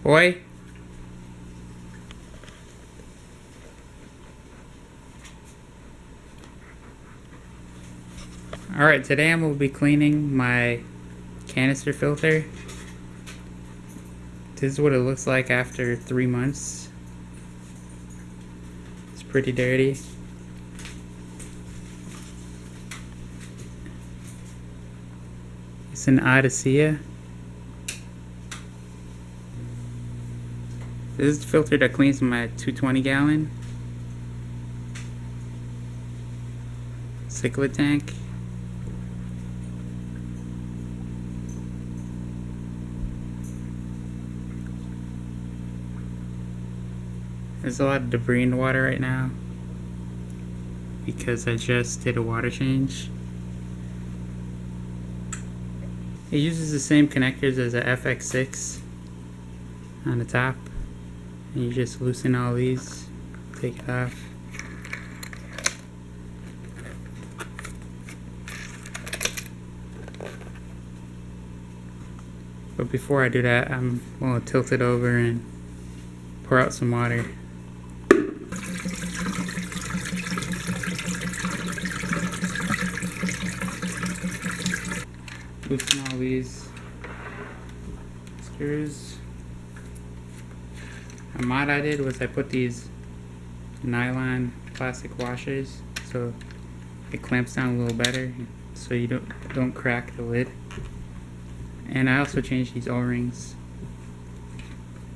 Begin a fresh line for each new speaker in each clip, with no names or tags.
Boy. Alright, today I'm going to be cleaning my canister filter. This is what it looks like after 3 months. It's pretty dirty. It's an Odyssea. This is the filter that cleans my 220 gallon Cichlid Tank. There's a lot of debris in the water right now because I just did a water change. It uses the same connectors as a FX6 on the top, and you just loosen all these, take it off. But before I do that, I'm going to tilt it over and pour out some water. Loosen all these screws. A mod I did was I put these nylon plastic washers so it clamps down a little better so you don't crack the lid. And I also changed these O-rings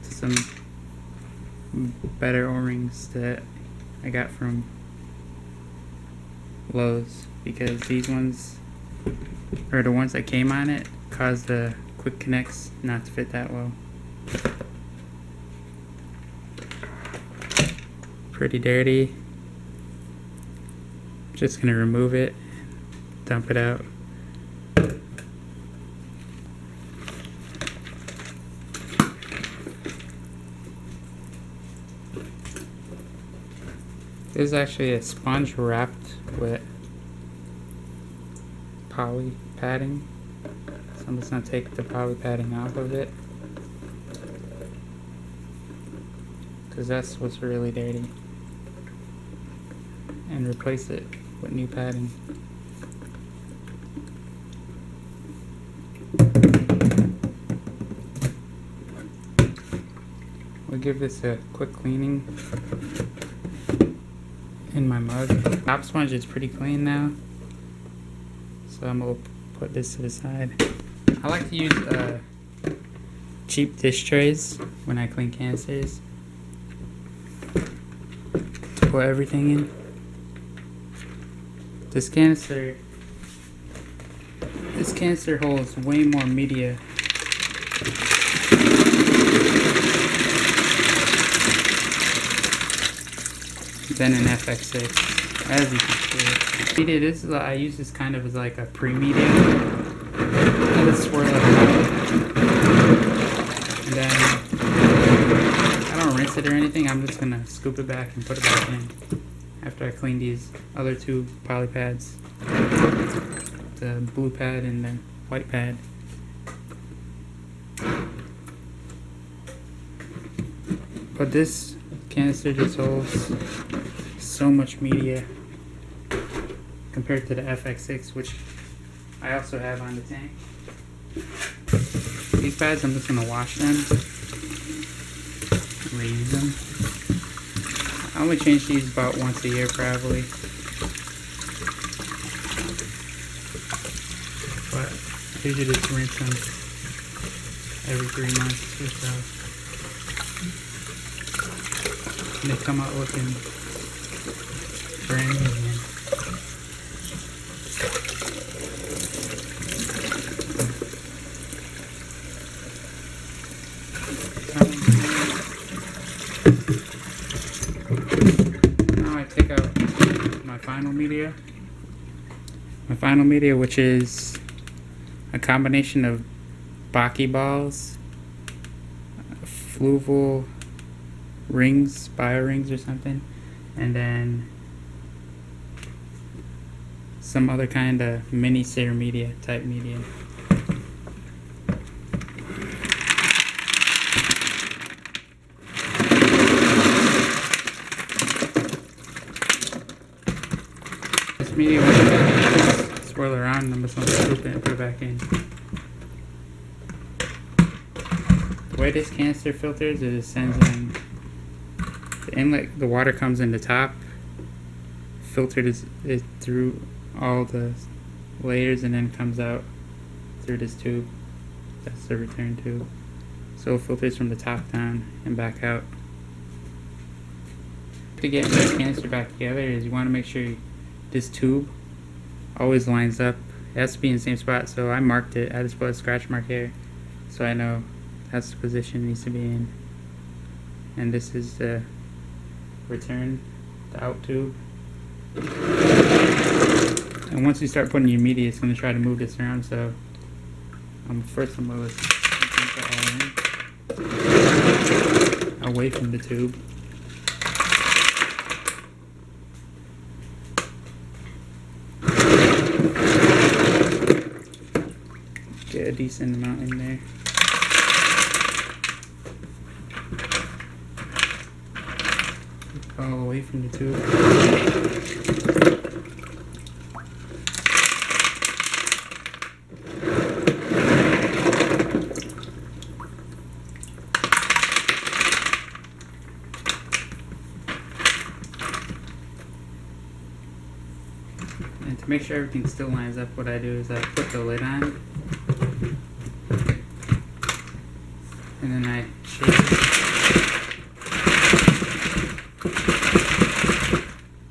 to some better O-rings that I got from Lowe's, because these ones, or the ones that came on it, caused the quick connects not to fit that well. Pretty dirty. Just gonna remove it, dump it out. This is actually a sponge wrapped with poly padding, so I'm just going to take the poly padding off of it because that's what's really dirty, and replace it with new padding. We'll give this a quick cleaning in my mug. Top sponge is pretty clean now, so I'm going to put this to the side. I like to use cheap dish trays when I clean canisters to put everything in. This canister holds way more media than an FX6, as you can see. Media, I use this kind of as like a pre-media. I just swirl it around, and then I don't rinse it or anything. I'm just gonna scoop it back and put it back in after I clean these other two poly pads, the blue pad and the white pad. But this canister just holds so much media compared to the FX6, which I also have on the tank. These pads, I'm just going to wash them and reuse them. I only change these about once a year probably, but I usually just rinse them every 3 months or so. And they come out looking brand new again. Now I take out my final media. My final media, which is a combination of bakki balls, fluval rings, bio rings or something, and then some other kind of mini serum media type media. Maybe just swirl around and I'm just gonna scoop it and put it back in. The way this canister filters is it sends in the inlet, the water comes in the top, filtered it through all the layers and then comes out through this tube. That's the return tube. So it filters from the top down and back out. To get this canister back together is you want to make sure this tube always lines up. It has to be in the same spot, so I marked it. I just put a scratch mark here so I know that's the position it needs to be in. And this is the return, the out tube. And once you start putting your media, it's going to try to move this around, so first I'm going to put it all in, away from the tube. Get a decent amount in there. All away from the tube. And to make sure everything still lines up, what I do is I put the lid on and then I shake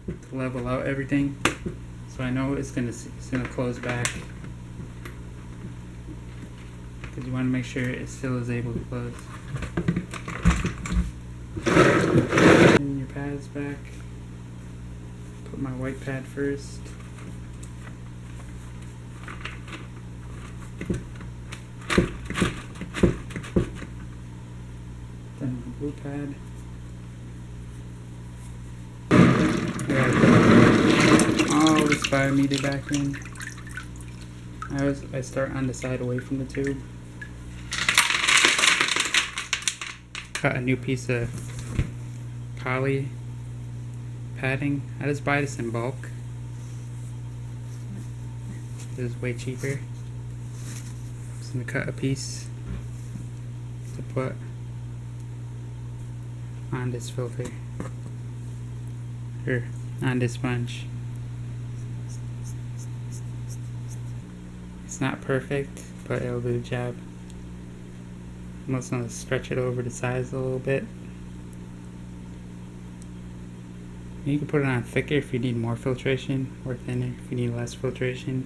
it to level out everything, so I know it's gonna close back, because you want to make sure it still is able to close. And your pads back. Put my white pad first. Then my blue pad. All this fire media back in. I start on the side away from the tube. Cut a new piece of poly padding. I just buy this in bulk. This is way cheaper. Just gonna cut a piece to put on this filter, or on this sponge. It's not perfect, but it'll do the job. I'm just gonna stretch it over the sides a little bit. You can put it on thicker if you need more filtration, or thinner if you need less filtration.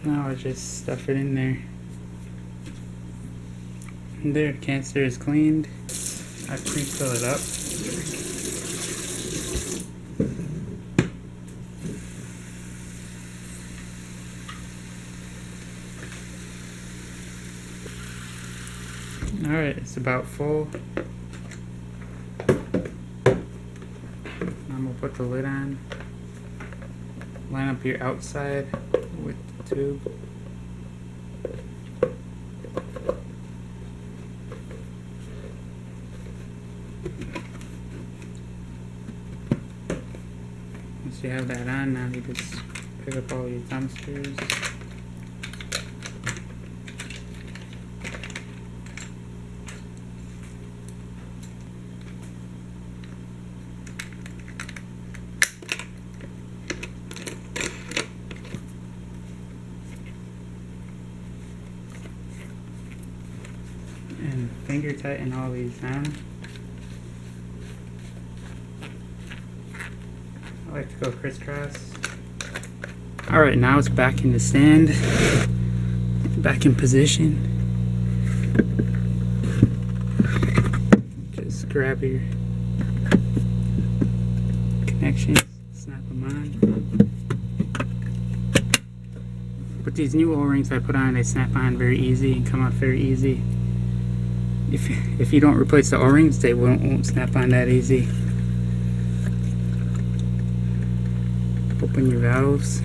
Now I just stuff it in there. And there, the canister is cleaned. I pre-fill it up. Alright, it's about full. I'm gonna put the lid on. Line up your outside with the tube. Once you have that on, now you just pick up all your thumb screws. And finger tighten all these down. I like to go crisscross. Alright, now it's back in the stand. Back in position. Just grab your connections, snap them on. With these new O-rings I put on, they snap on very easy and come off very easy. If you don't replace the O-rings, they won't snap on that easy. Open your valves.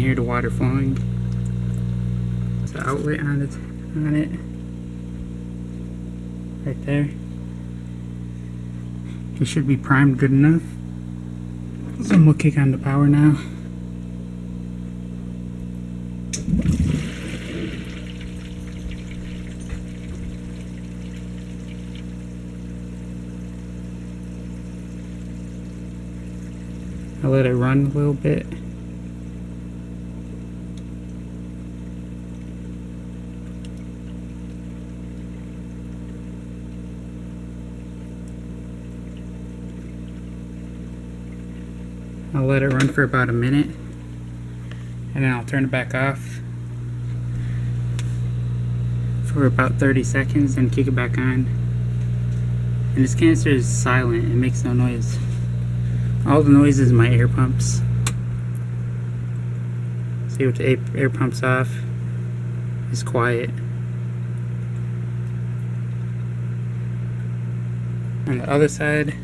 hear the water flowing. There's an outlet on it. Right there. It should be primed good enough. So we'll kick on the power now. I'll let it run a little bit. I'll let it run for about a minute, and then I'll turn it back off for about 30 seconds and kick it back on. And this canister is silent, it makes no noise. All the noise is my air pumps. See, with the air pumps off, it's quiet. On the other side,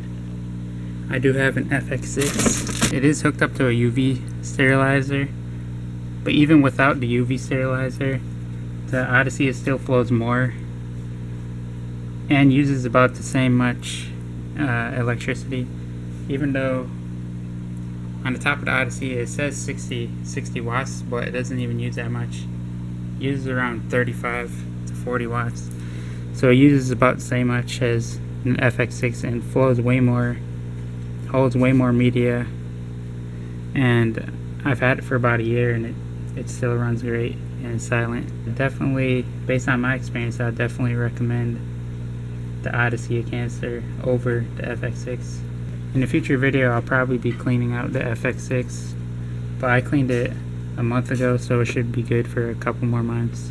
I do have an FX6. It is hooked up to a UV sterilizer, but even without the UV sterilizer, the Odyssey still flows more and uses about the same much electricity. Even though on the top of the Odyssey it says 60 watts, but it doesn't even use that much. It uses around 35 to 40 watts. So it uses about the same much as an FX6 and flows way more, holds way more media. And I've had it for about a year and it still runs great and it's silent. Definitely, based on my experience, I would definitely recommend the Odyssea Canister over the FX6. In a future video, I'll probably be cleaning out the FX6, but I cleaned it a month ago, so it should be good for a couple more months.